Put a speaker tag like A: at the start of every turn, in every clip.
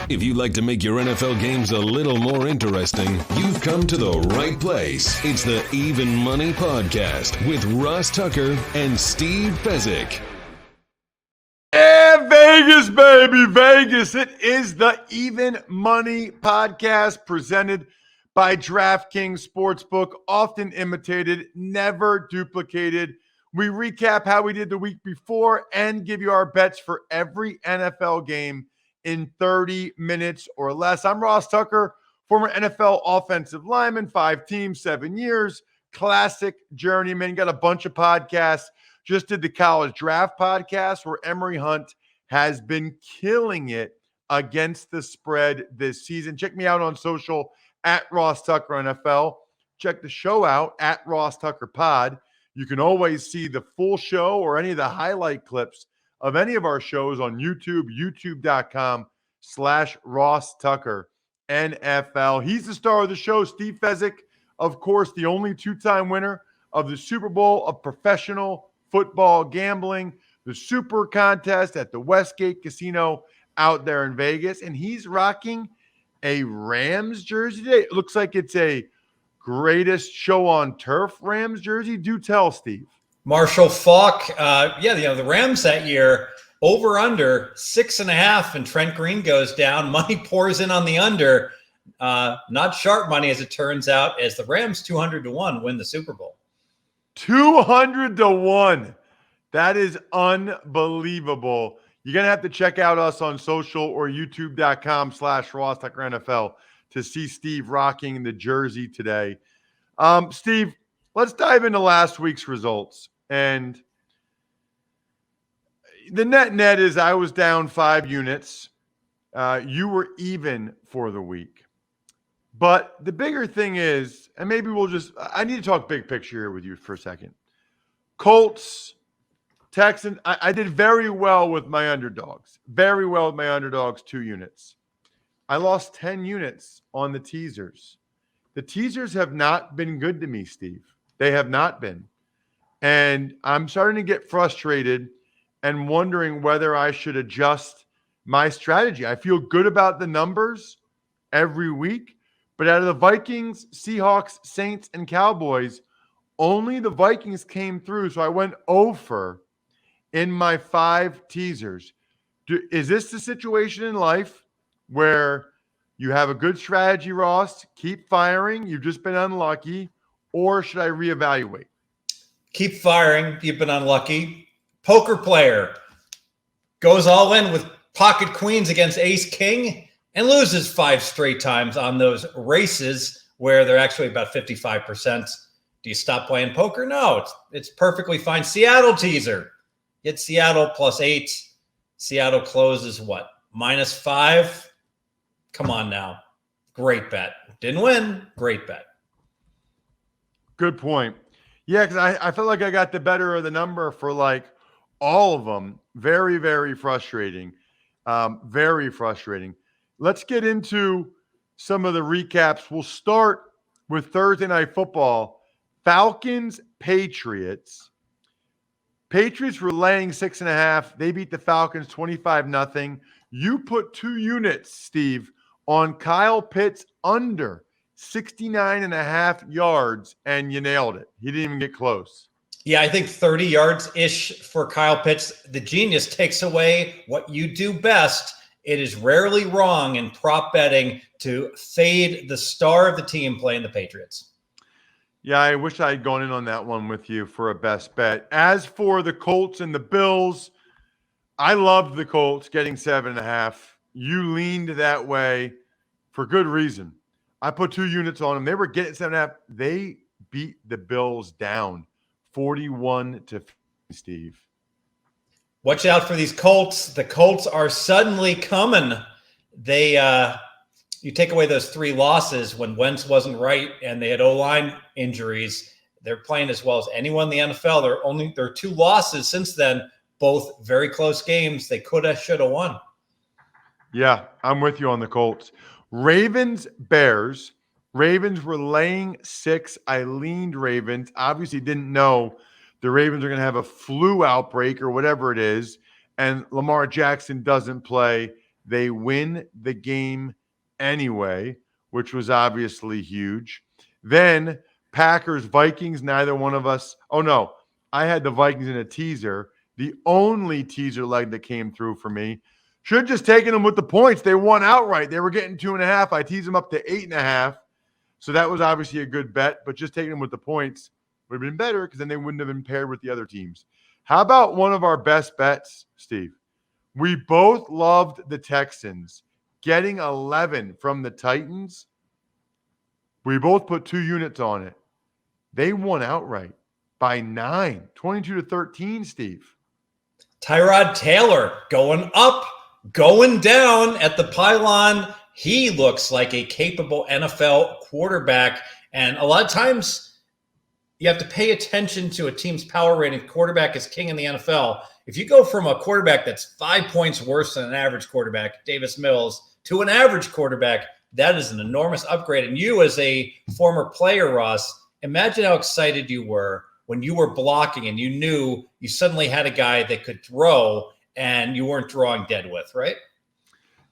A: If you'd like to make your NFL games a little more interesting, you've come to the right place. It's the Even Money Podcast with Ross Tucker and Steve Fezzik.
B: Yeah, Vegas, baby, Vegas. It is the Even Money Podcast presented by DraftKings Sportsbook, often imitated, never duplicated. We recap how we did the week before and give you our bets for every NFL game in 30 minutes or less. I'm Ross Tucker, former NFL offensive lineman, 5 teams, 7 years, classic journeyman. Got a bunch of podcasts. Just did the college draft podcast where Emory Hunt has been killing it against the spread this season. Check me out on social at Ross Tucker NFL. Check the show out at Ross Tucker Pod. You can always see the full show or any of the highlight clips of any of our shows on YouTube, youtube.com/Ross Tucker NFL. He's the star of the show, Steve Fezzik, of course, the only 2-time winner of the Super Bowl of professional football gambling, the Super Contest at the Westgate Casino out there in Vegas. And he's rocking a Rams jersey today. It looks like it's a greatest show on turf Rams jersey. Do tell, Steve.
C: Marshall Faulk. The Rams that year, over under 6.5, and Trent Green goes down. Money pours in on the under. Not sharp money, as it turns out, as the Rams 200-1 win the Super Bowl.
B: 200-1. That is unbelievable. You're going to have to check out us on social or youtube.com/Ross Tucker NFL to see Steve rocking the jersey today. Steve, let's dive into last week's results. And the net is I was down 5 units. You were even for the week. But the bigger thing is, and maybe I need to talk big picture here with you for a second. Colts, Texans, I did very well with my underdogs. 2 units. I lost 10 units on the teasers. The teasers have not been good to me, Steve. They have not been. And I'm starting to get frustrated and wondering whether I should adjust my strategy. I feel good about the numbers every week, but out of the Vikings, Seahawks, Saints, and Cowboys, only the Vikings came through. So I went over in my 5 teasers. Is this the situation in life where you have a good strategy, Ross, keep firing, you've just been unlucky, or should I reevaluate?
C: Keep firing. You've been unlucky. Poker player goes all in with pocket queens against ace king and loses 5 straight times on those races where they're actually about 55%. Do you stop playing poker? No, it's perfectly fine. Seattle teaser. Get Seattle +8. Seattle closes what? -5. Come on now. Great bet. Didn't win. Great bet.
B: Good point. Yeah, because I felt like I got the better of the number for like all of them. Very, very frustrating. Very frustrating. Let's get into some of the recaps. We'll start with Thursday Night Football. Falcons, Patriots. Patriots were laying 6.5. They beat the Falcons 25-0. You put 2 units, Steve, on Kyle Pitts under 69.5 yards, and you nailed it. He didn't even get close.
C: Yeah, I think 30 yards-ish for Kyle Pitts. The genius takes away what you do best. It is rarely wrong in prop betting to fade the star of the team playing the Patriots.
B: Yeah, I wish I had gone in on that one with you for a best bet. As for the Colts and the Bills, I loved the Colts getting 7.5. You leaned that way for good reason. I put 2 units on them. They were getting 7.5. They beat the Bills down 41-50, Steve.
C: Watch out for these Colts. The Colts are suddenly coming. You take away those 3 losses when Wentz wasn't right and they had O-line injuries. They're playing as well as anyone in the NFL. There are 2 losses since then, both very close games. They could have, should have won.
B: Yeah, I'm with you on the Colts. Ravens, Bears. Ravens were laying 6. I leaned Ravens. Obviously didn't know the Ravens are going to have a flu outbreak or whatever it is, and Lamar Jackson doesn't play. They win the game anyway, which was obviously huge. Then Packers, Vikings, neither one of us. Oh, no. I had the Vikings in a teaser, the only teaser leg that came through for me. Should have just taken them with the points. They won outright. They were getting 2.5. I teased them up to 8.5. So that was obviously a good bet, but just taking them with the points would have been better because then they wouldn't have been paired with the other teams. How about one of our best bets, Steve? We both loved the Texans getting 11 from the Titans. We both put 2 units on it. They won outright by 9, 22-13, Steve.
C: Tyrod Taylor going up, going down at the pylon. He looks like a capable NFL quarterback. And a lot of times you have to pay attention to a team's power rating. Quarterback is king in the NFL. If you go from a quarterback that's 5 points worse than an average quarterback, Davis Mills, to an average quarterback, that is an enormous upgrade. And you as a former player, Ross, imagine how excited you were when you were blocking and you knew you suddenly had a guy that could throw and you weren't drawing dead with, right?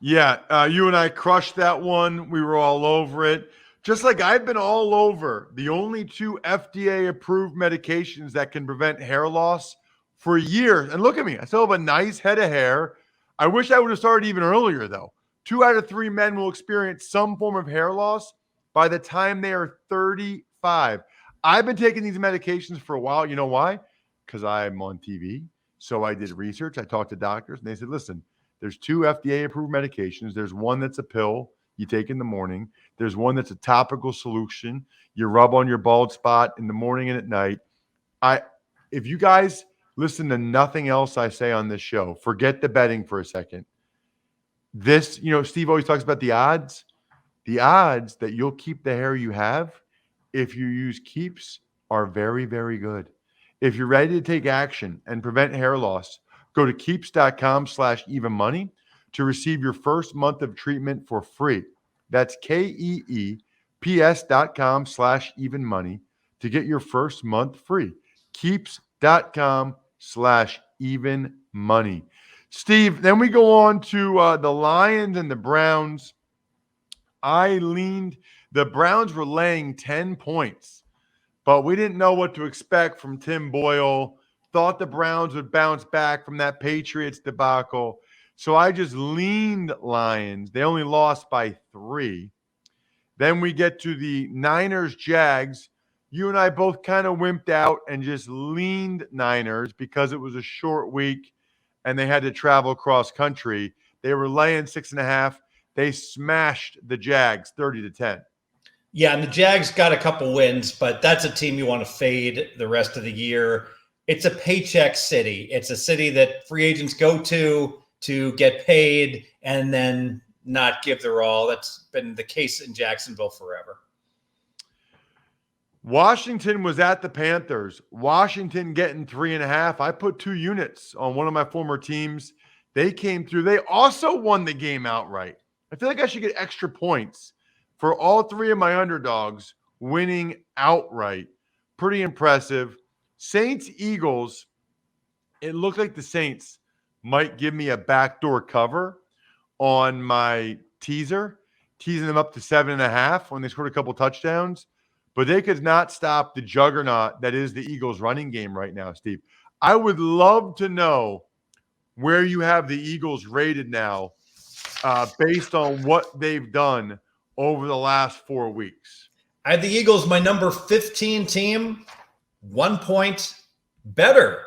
B: Yeah, you and I crushed that one. We were all over it. Just like I've been all over the only 2 FDA-approved medications that can prevent hair loss for years. And look at me. I still have a nice head of hair. I wish I would have started even earlier, though. 2 out of 3 men will experience some form of hair loss by the time they are 35. I've been taking these medications for a while. You know why? Because I'm on TV. So I did research. I talked to doctors, and they said, listen, there's 2 FDA-approved medications. There's one that's a pill you take in the morning. There's one that's a topical solution you rub on your bald spot in the morning and at night. If you guys listen to nothing else I say on this show, forget the betting for a second. This, Steve always talks about the odds. The odds that you'll keep the hair you have if you use Keeps are very, very good. If you're ready to take action and prevent hair loss, go to keeps.com/evenmoney to receive your first month of treatment for free. That's KEEPS.com/evenmoney to get your first month free. Keeps.com/evenmoney. Steve, then we go on to the Lions and the Browns. The Browns were laying 10 points, but we didn't know what to expect from Tim Boyle. Thought the Browns would bounce back from that Patriots debacle. So I just leaned Lions. They only lost by 3. Then we get to the Niners-Jags. You and I both kind of wimped out and just leaned Niners because it was a short week and they had to travel cross country. They were laying 6.5. They smashed the Jags 30-10.
C: Yeah, and the Jags got a couple wins, but that's a team you want to fade the rest of the year. It's a paycheck city. It's a city that free agents go to get paid and then not give their all. That's been the case in Jacksonville forever.
B: Washington was at the Panthers. Washington getting 3.5. I put 2 units on one of my former teams. They came through. They also won the game outright. I feel like I should get extra points for all 3 of my underdogs winning outright. Pretty impressive. Saints, Eagles. It looked like the Saints might give me a backdoor cover on my teasing them up to 7.5 when they scored a couple touchdowns. But they could not stop the juggernaut that is the Eagles running game right now, Steve. I would love to know where you have the Eagles rated now based on what they've done over the last 4 weeks.
C: I had the Eagles, my number 15 team, 1 point better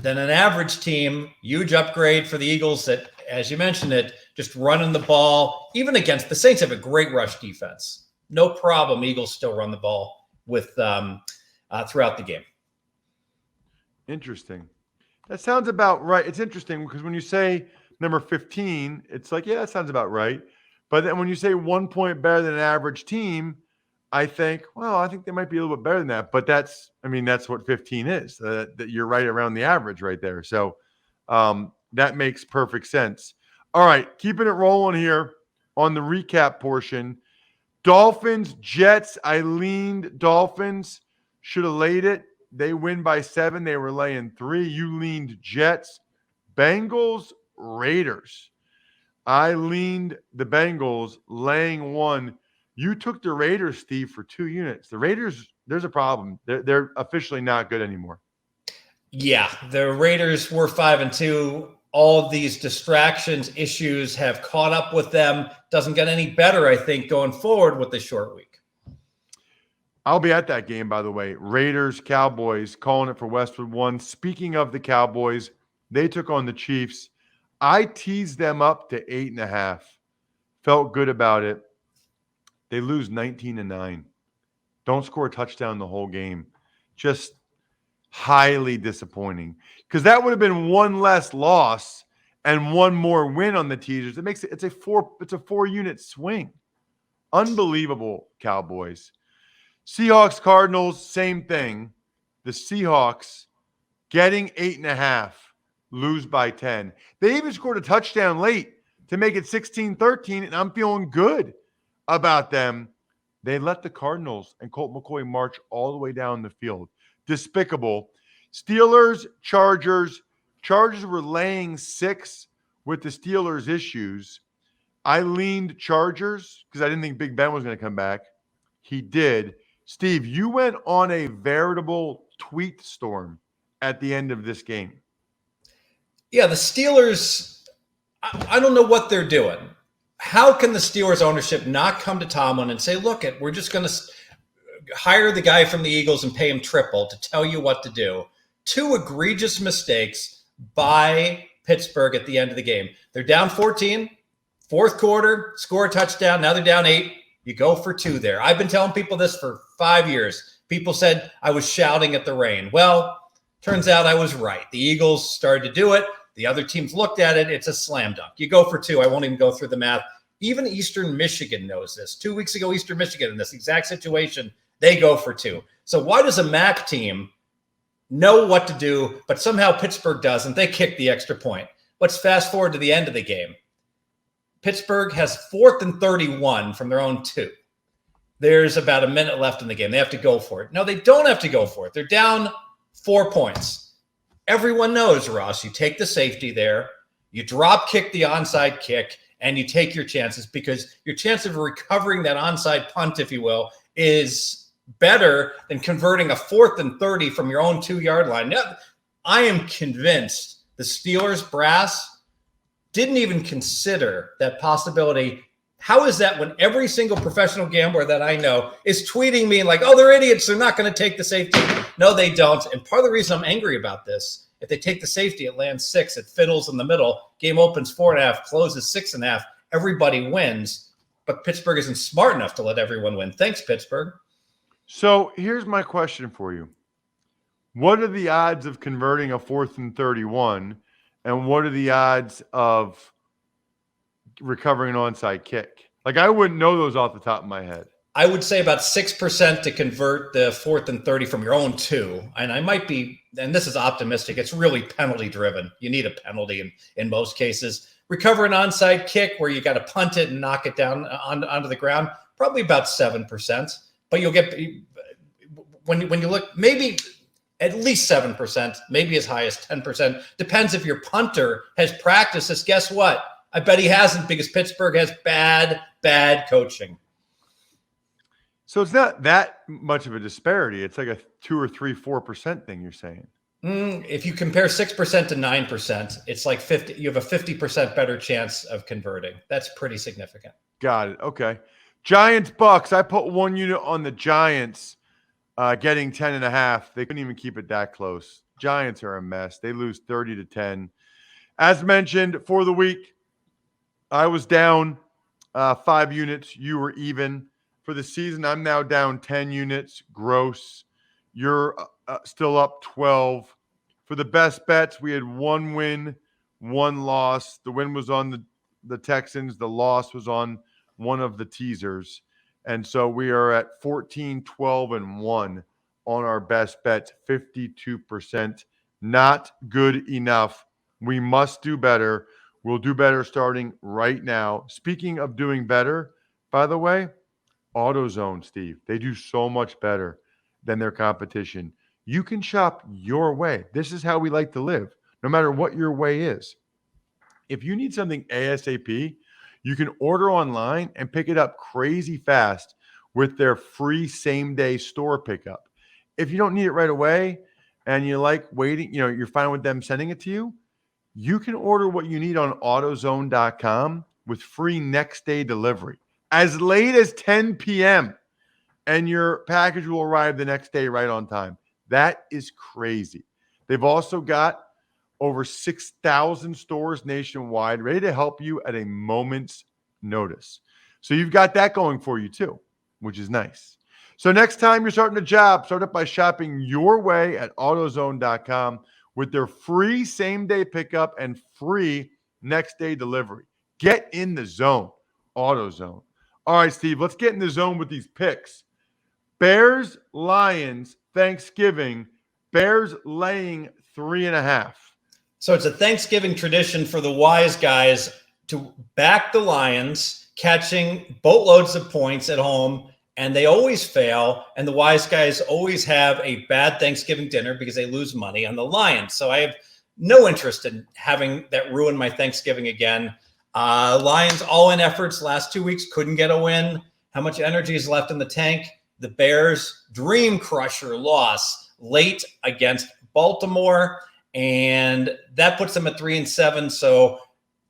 C: than an average team. Huge upgrade for the Eagles that, as you mentioned it, just running the ball. Even against the Saints have a great rush defense. No problem. Eagles still run the ball with throughout the game.
B: Interesting. That sounds about right. It's interesting because when you say number 15, it's like, yeah, that sounds about right. But then when you say 1 point better than an average team, I think they might be a little bit better than that. But that's what 15 is. That you're right around the average right there. So that makes perfect sense. All right, keeping it rolling here on the recap portion. Dolphins, Jets. I leaned Dolphins. Should have laid it. They win by 7. They were laying 3. You leaned Jets. Bengals, Raiders. I leaned the Bengals laying 1. You took the Raiders, Steve, for 2 units. The Raiders, there's a problem. They're officially not good anymore.
C: Yeah, the Raiders were 5-2. All of these distractions, issues have caught up with them. Doesn't get any better, I think, going forward with the short week.
B: I'll be at that game, by the way. Raiders, Cowboys, calling it for Westwood 1. Speaking of the Cowboys, they took on the Chiefs. I teased them up to 8.5. Felt good about it. They lose 19-9. Don't score a touchdown the whole game. Just highly disappointing. Because that would have been one less loss and one more win on the teasers. It makes it's a 4-unit swing. Unbelievable, Cowboys. Seahawks, Cardinals, same thing. The Seahawks getting 8.5, lose by 10. They even scored a touchdown late to make it 16-13, and I'm feeling good about them. They let the Cardinals and Colt McCoy march all the way down the field. Despicable. Steelers, Chargers. Chargers were laying 6 with the Steelers' issues. I leaned Chargers because I didn't think Big Ben was going to come back. He did. Steve, you went on a veritable tweet storm at the end of this game.
C: Yeah, the Steelers, I don't know what they're doing. How can the Steelers ownership not come to Tomlin and say, look, we're just going to hire the guy from the Eagles and pay him triple to tell you what to do? 2 egregious mistakes by Pittsburgh at the end of the game. They're down 14, fourth quarter, score a touchdown. Now they're down 8. You go for 2 there. I've been telling people this for 5 years. People said I was shouting at the rain. Well, turns out I was right. The Eagles started to do it. The other teams looked at it. It's a slam dunk. You go for 2. I won't even go through the math. Even Eastern Michigan knows this. 2 weeks ago, Eastern Michigan, in this exact situation, they go for 2. So why does a MAC team know what to do, but somehow Pittsburgh doesn't? They kick the extra point. Let's fast forward to the end of the game. Pittsburgh has 4th and 31 from their own 2. There's about a minute left in the game. They have to go for it. No, they don't have to go for it. They're down 4 points. Everyone knows, Ross, you take the safety there, you drop kick the onside kick, and you take your chances because your chance of recovering that onside punt, if you will, is better than converting a 4th and 30 from your own 2-yard line. Now, I am convinced the Steelers brass didn't even consider that possibility. How is that when every single professional gambler that I know is tweeting me like, oh, they're idiots, they're not going to take the safety? No, they don't. And part of the reason I'm angry about this, if they take the safety, it lands 6, it fiddles in the middle, game opens 4.5, closes 6.5, everybody wins. But Pittsburgh isn't smart enough to let everyone win. Thanks, Pittsburgh.
B: So here's my question for you. What are the odds of converting a 4th and 31? And what are the odds of recovering an onside kick? Like, I wouldn't know those off the top of my head.
C: I would say about 6% to convert the 4th and 30 from your own 2. And I might be, and this is optimistic, it's really penalty driven. You need a penalty in most cases. Recover an onside kick where you got to punt it and knock it down onto the ground, probably about 7%. But you'll get, when you look, maybe at least 7%, maybe as high as 10%. Depends if your punter has practiced this. Guess what? I bet he hasn't because Pittsburgh has bad coaching.
B: So it's not that much of a disparity. It's like a 2 or 3, 4% thing you're saying.
C: If you compare 6% to 9%, it's like 50. You have a 50% better chance of converting. That's pretty significant.
B: Got it. Okay. Giants, Bucks. I put 1 unit on the Giants. Getting 10.5. They couldn't even keep it that close. Giants are a mess. They lose 30-10. As mentioned, for the week, I was down 5 units. You were even. For the season, I'm now down 10 units. Gross. You're still up 12. For the best bets, we had 1 win, 1 loss. The win was on the Texans. The loss was on one of the teasers. And so we are at 14, 12, and 1 on our best bets, 52%. Not good enough. We must do better. We'll do better starting right now. Speaking of doing better, by the way, AutoZone, Steve, they do so much better than their competition. You can shop your way. This is how we like to live, no matter what your way is. If you need something ASAP, you can order online and pick it up crazy fast with their free same-day store pickup. If you don't need it right away and you like waiting, you're fine with them sending it to you, you can order what you need on AutoZone.com with free next-day delivery as late as 10 p.m., and your package will arrive the next day right on time. That is crazy. They've also got over 6,000 stores nationwide ready to help you at a moment's notice. So you've got that going for you too, which is nice. So next time you're starting a job, start it by shopping your way at AutoZone.com with their free same-day pickup and free next-day delivery. Get in the zone, AutoZone. All right, Steve, let's get in the zone with these picks. Bears, Lions, Thanksgiving. Bears laying 3.5.
C: So it's a Thanksgiving tradition for the wise guys to back the Lions, catching boatloads of points at home, and they always fail. And the wise guys always have a bad Thanksgiving dinner because they lose money on the Lions. So I have no interest in having that ruin my Thanksgiving again. Lions all-in efforts last 2 weeks couldn't get a win. How much energy is left in the tank? The Bears' dream crusher loss late against Baltimore, and that puts them at 3-7. So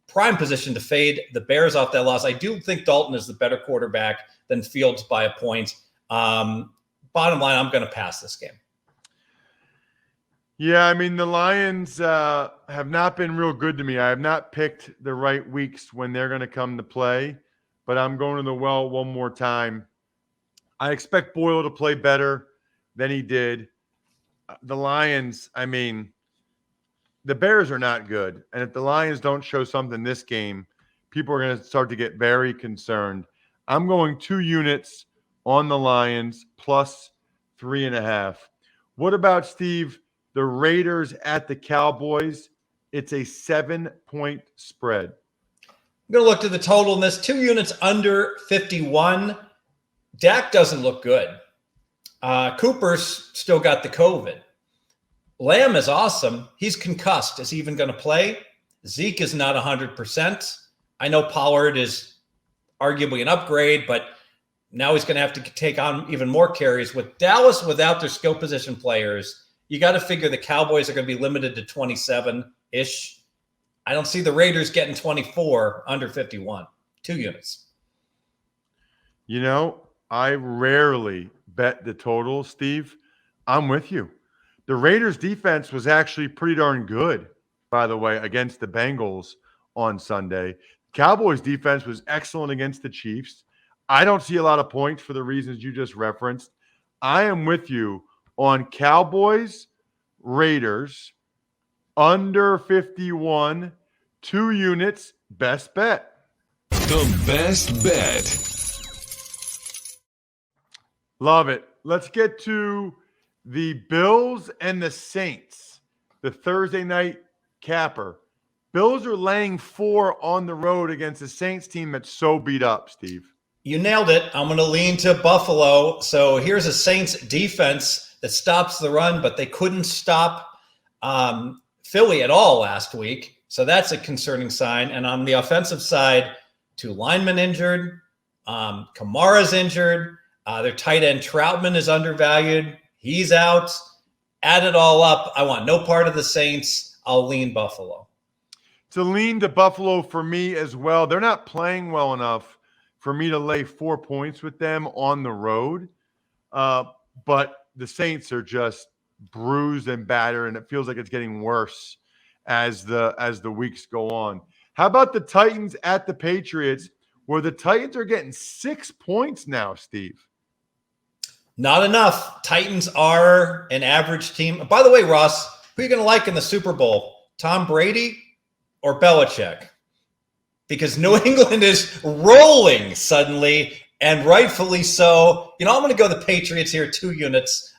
C: prime position to fade the Bears off that loss. I do think Dalton is the better quarterback than Fields by a point. Bottom line, I'm going to pass this game.
B: Yeah, I mean, the Lions have not been real good to me. I have not picked the right weeks when they're going to come to play, but I'm going to the well one more time. I expect Boyle to play better than he did. The Lions, I mean, the Bears are not good. And if the Lions don't show something this game, people are going to start to get very concerned. I'm going 2 units on the Lions plus 3.5. What about, Steve, the Raiders at the Cowboys? It's a 7-point spread.
C: I'm going to look to the total in this. 2 units under 51. Dak doesn't look good. Cooper's still got the COVID. Lamb is awesome. He's concussed. Is he even going to play? Zeke is not 100%. I know Pollard is arguably an upgrade, but now he's going to have to take on even more carries. With Dallas without their skill position players, you got to figure the Cowboys are going to be limited to 27-ish. I don't see the Raiders getting 24 under 51. 2 units.
B: I rarely bet the total, Steve. I'm with you. The Raiders defense was actually pretty darn good, by the way, against the Bengals on Sunday. Cowboys defense was excellent against the Chiefs. I don't see a lot of points for the reasons you just referenced. I am with you on Cowboys, Raiders, under 51, 2 units, best bet.
A: The best bet.
B: Love it. Let's get to the Bills and the Saints, the Thursday night capper. Bills are laying 4 on the road against a Saints team that's so beat up, Steve.
C: You nailed it. I'm going to lean to Buffalo. So here's a Saints defense that stops the run, but they couldn't stop Philly at all last week. So that's a concerning sign. And on the offensive side, 2 linemen injured. Kamara's injured. Their tight end Troutman is undervalued. He's out. Add it all up. I want no part of the Saints. I'll lean Buffalo.
B: To lean to Buffalo for me as well. They're not playing well enough for me to lay 4 points with them on the road. But the Saints are just bruised and battered, and it feels like it's getting worse as the weeks go on. How about the Titans at the Patriots, where the Titans are getting 6 points now, Steve?
C: Not enough. Titans are an average team. By the way, Ross, who are you going to like in the Super Bowl? Tom Brady or Belichick? Because New England is rolling suddenly, and rightfully so. I'm going to go the Patriots here, 2 units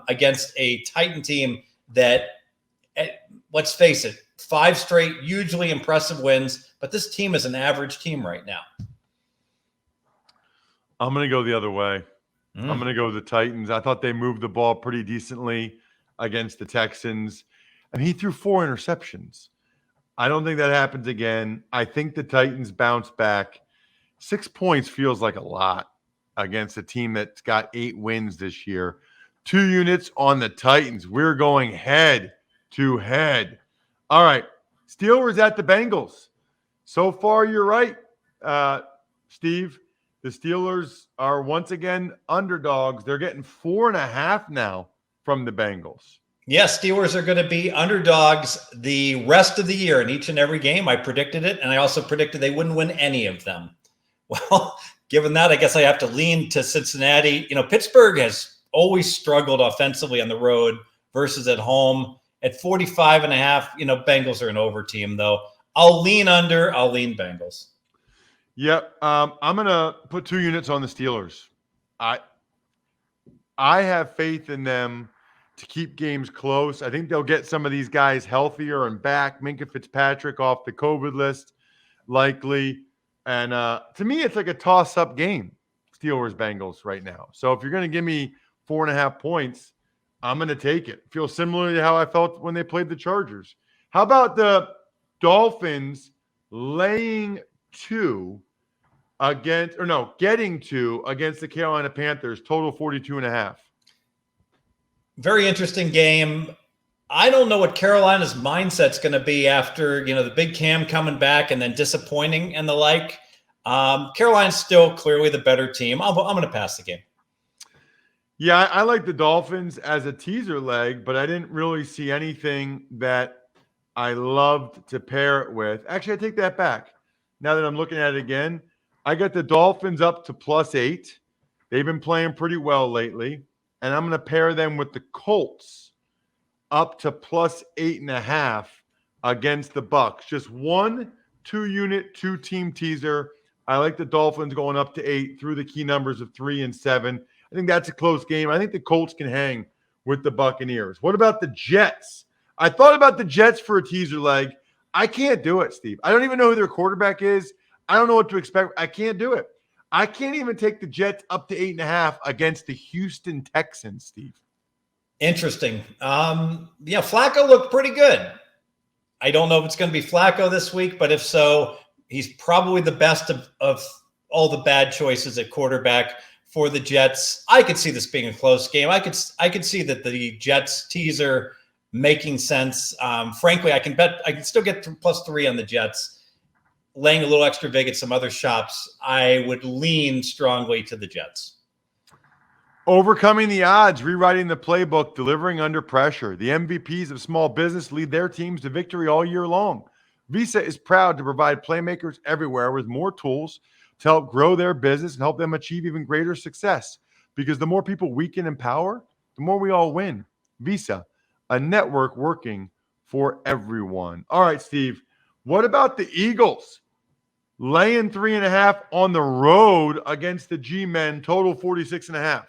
C: against a Titan team that, let's face it, 5 straight, hugely impressive wins. But this team is an average team right now.
B: I'm going to go the other way. I'm going to go with the Titans. I thought they moved the ball pretty decently against the Texans. And he threw 4 interceptions. I don't think that happens again. I think the Titans bounce back. 6 points feels like a lot against a team that's got 8 wins this year. 2 units on the Titans. We're going head to head. All right. Steelers at the Bengals. So far, you're right, Steve. The Steelers are once again underdogs. They're getting 4.5 now from the Bengals.
C: Yes, Steelers are going to be underdogs the rest of the year in each and every game. I predicted it, and I also predicted they wouldn't win any of them. Well, given that, I guess I have to lean to Cincinnati. Pittsburgh has always struggled offensively on the road versus at home. At 45.5, Bengals are an over team, though. I'll lean under. I'll lean Bengals.
B: Yep. I'm going to put 2 units on the Steelers. I have faith in them to keep games close. I think they'll get some of these guys healthier and back. Minkah Fitzpatrick off the COVID list, likely. And to me, it's like a toss-up game, Steelers-Bengals right now. So if you're going to give me 4.5 points, I'm going to take it. Feels similar to how I felt when they played the Chargers. How about the Dolphins laying 2 getting 2 against the Carolina Panthers, total 42.5?
C: Very interesting game. I don't know what Carolina's mindset's going to be after, the big Cam coming back and then disappointing and the like. Carolina's still clearly the better team. I'm going to pass the game.
B: Yeah, I like the Dolphins as a teaser leg, but I didn't really see anything that I loved to pair it with. Actually, I take that back. Now that I'm looking at it again, I got the Dolphins up to +8. They've been playing pretty well lately. And I'm going to pair them with the Colts up to +8.5 against the Bucks. Just 1 2-unit, 2-team teaser. I like the Dolphins going up to 8 through the key numbers of 3 and 7. I think that's a close game. I think the Colts can hang with the Buccaneers. What about the Jets? I thought about the Jets for a teaser leg. I can't do it, Steve. I don't even know who their quarterback is. I don't know what to expect. I can't do it. I can't even take the Jets up to 8.5 against the Houston Texans, Steve.
C: Interesting. Flacco looked pretty good. I don't know if it's going to be Flacco this week, but if so, he's probably the best of all the bad choices at quarterback for the Jets. I could see this being a close game. I could see that the Jets teaser making sense. Frankly, I can still get +3 on the Jets. Laying a little extra vig at some other shops, I would lean strongly to the Jets.
B: Overcoming the odds, rewriting the playbook, delivering under pressure. The MVPs of small business lead their teams to victory all year long. Visa is proud to provide playmakers everywhere with more tools to help grow their business and help them achieve even greater success. Because the more people we can empower, the more we all win. Visa, a network working for everyone. All right, Steve, what about the Eagles? Laying 3.5 on the road against the G-Men, total 46.5.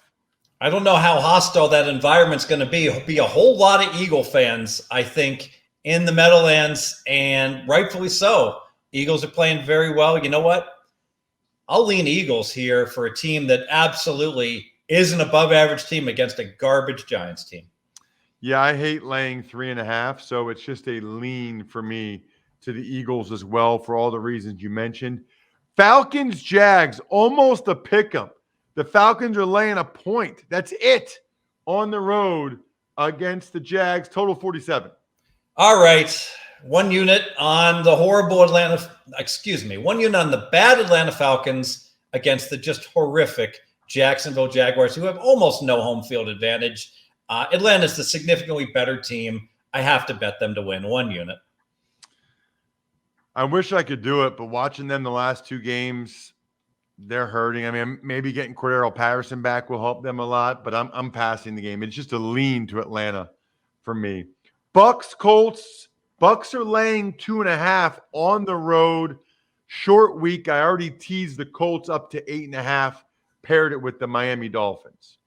C: I don't know how hostile that environment's going to be. It'll be a whole lot of Eagle fans, I think, in the Meadowlands, and rightfully so. Eagles are playing very well. You know what? I'll lean Eagles here for a team that absolutely is an above-average team against a garbage Giants team.
B: Yeah, I hate laying 3.5, so it's just a lean for me to the Eagles as well for all the reasons you mentioned. Falcons, Jags, almost a pick'em. The Falcons are laying a point. That's it on the road against the Jags, total 47.
C: All right. 1 unit on the one unit on the bad Atlanta Falcons against the just horrific Jacksonville Jaguars, who have almost no home field advantage. Atlanta's the significantly better team. I have to bet them to win. 1 unit.
B: I wish I could do it, but watching them the last 2 games, they're hurting. I mean, maybe getting Cordero Patterson back will help them a lot, but I'm passing the game. It's just a lean to Atlanta for me. Bucks, Colts. Bucks are laying 2.5 on the road. Short week. I already teased the Colts up to 8.5, paired it with the Miami Dolphins.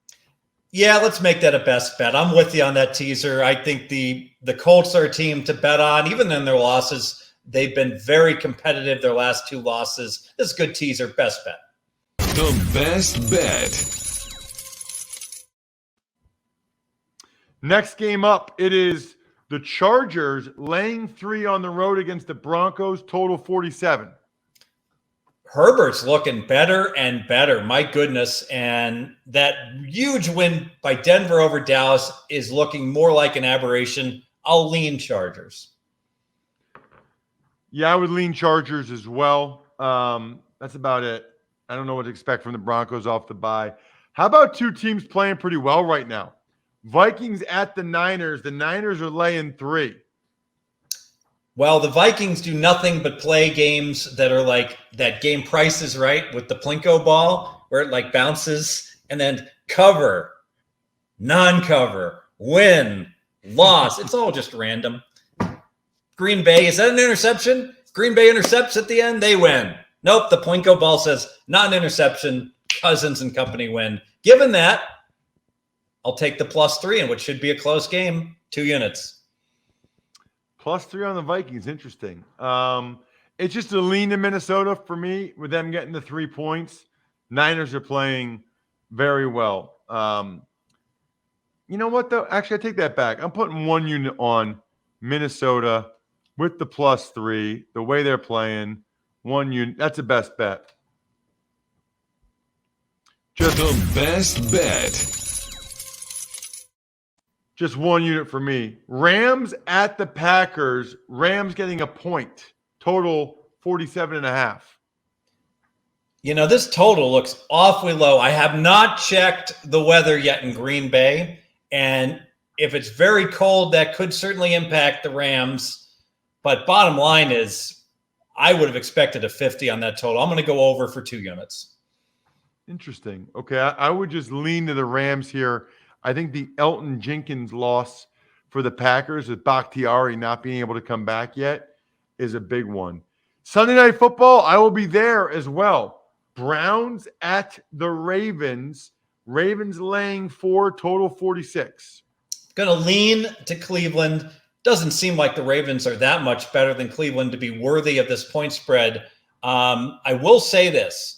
C: Yeah, let's make that a best bet. I'm with you on that teaser. I think the Colts are a team to bet on, even in their losses. They've been very competitive their last 2 losses. This is a good teaser. Best bet.
A: The best bet.
B: Next game up, it is The Chargers laying 3 on the road against the Broncos, total 47.
C: Herbert's looking better and better. My goodness. And that huge win by Denver over Dallas is looking more like an aberration. I'll lean Chargers.
B: Yeah, I would lean Chargers as well. That's about it. I don't know what to expect from the Broncos off the bye. How about two teams playing pretty well right now? Vikings at the Niners. The Niners are laying 3.
C: Well, the Vikings do nothing but play games that are like that game Price is Right with the Plinko ball where it like bounces and then cover, non-cover, win, loss. It's all just random. Green Bay, is that an interception? Green Bay intercepts at the end, they win. Nope, the Plinko ball says not an interception. Cousins and company win. Given that, I'll take the +3 in what should be a close game. 2 units.
B: +3 on the Vikings. Interesting. It's just a lean to Minnesota for me with them getting the 3 points. Niners are playing very well. You know what, though? Actually, I take that back. I'm putting 1 unit on Minnesota with the +3. The way they're playing, 1 unit. That's the best bet.
A: Just the best bet.
B: Just 1 unit for me. Rams at the Packers. Rams getting a point. Total 47.5.
C: You know, this total looks awfully low. I have not checked the weather yet in Green Bay. And if it's very cold, that could certainly impact the Rams. But bottom line is, I would have expected a 50 on that total. I'm going to go over for 2 units.
B: Interesting. Okay, I would just lean to the Rams here. I think the Elton Jenkins loss for the Packers with Bakhtiari not being able to come back yet is a big one. Sunday Night Football, I will be there as well. Browns at the Ravens. Ravens laying 4, total 46.
C: Going to lean to Cleveland. Doesn't seem like the Ravens are that much better than Cleveland to be worthy of this point spread. I will say this.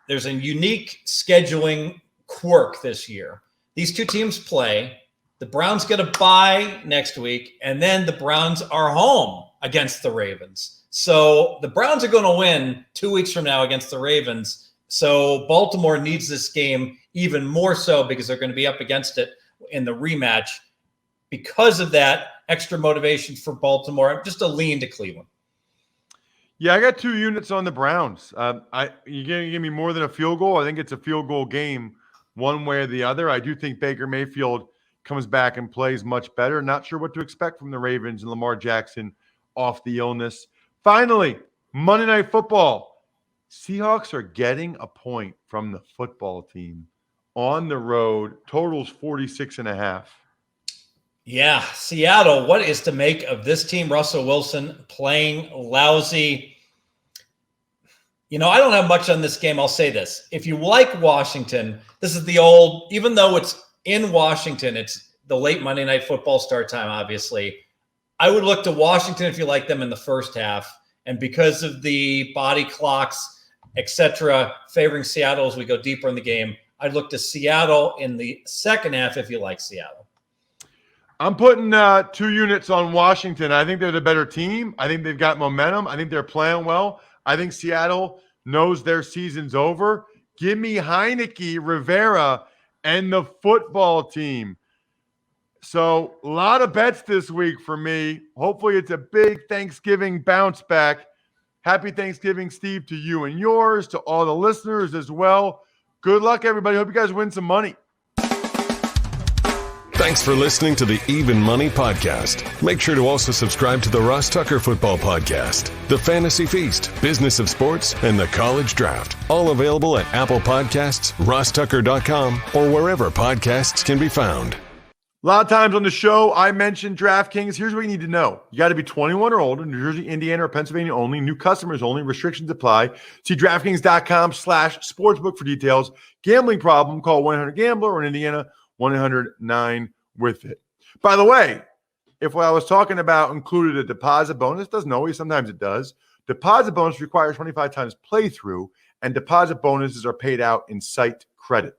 C: There's a unique scheduling quirk this year. These two teams play. The Browns get a bye next week, and then the Browns are home against the Ravens. So the Browns are going to win 2 weeks from now against the Ravens. So Baltimore needs this game even more so because they're going to be up against it in the rematch. Because of that, extra motivation for Baltimore. Just a lean to Cleveland.
B: Yeah, I got 2 units on the Browns. You're going to give me more than a field goal? I think it's a field goal game one way or the other. I do think Baker Mayfield comes back and plays much better. Not sure what to expect from the Ravens and Lamar Jackson off the illness. Finally, Monday Night Football. Seahawks are getting a point from the football team on the road. Totals 46.5.
C: Yeah, Seattle, what is to make of this team? Russell Wilson playing lousy. You know, I don't have much on this game. I'll say this. If you like Washington, this is the old, even though it's in Washington, it's the late Monday Night Football start time, obviously. I would look to Washington if you like them in the first half. And because of the body clocks, etc., favoring Seattle as we go deeper in the game, I'd look to Seattle in the second half if you like Seattle.
B: I'm putting 2 units on Washington. I think they're the better team. I think they've got momentum. I think they're playing well. I think Seattle knows their season's over. Give me Heineke, Rivera, and the football team. So a lot of bets this week for me. Hopefully it's a big Thanksgiving bounce back. Happy Thanksgiving, Steve, to you and yours, to all the listeners as well. Good luck, everybody. Hope you guys win some money.
A: Thanks for listening to the Even Money Podcast. Make sure to also subscribe to the Ross Tucker Football Podcast, the Fantasy Feast, Business of Sports, and the College Draft. All available at Apple Podcasts, rosstucker.com, or wherever podcasts can be found.
B: A lot of times on the show, I mentioned DraftKings. Here's what you need to know. You got to be 21 or older, New Jersey, Indiana, or Pennsylvania only. New customers only. Restrictions apply. See DraftKings.com/sportsbook for details. Gambling problem, call 1-800-GAMBLER, or in Indiana, 1-800-9-WITH-IT. By the way, if what I was talking about included a deposit bonus, doesn't always, sometimes it does. Deposit bonus requires 25 times playthrough, and deposit bonuses are paid out in site credit.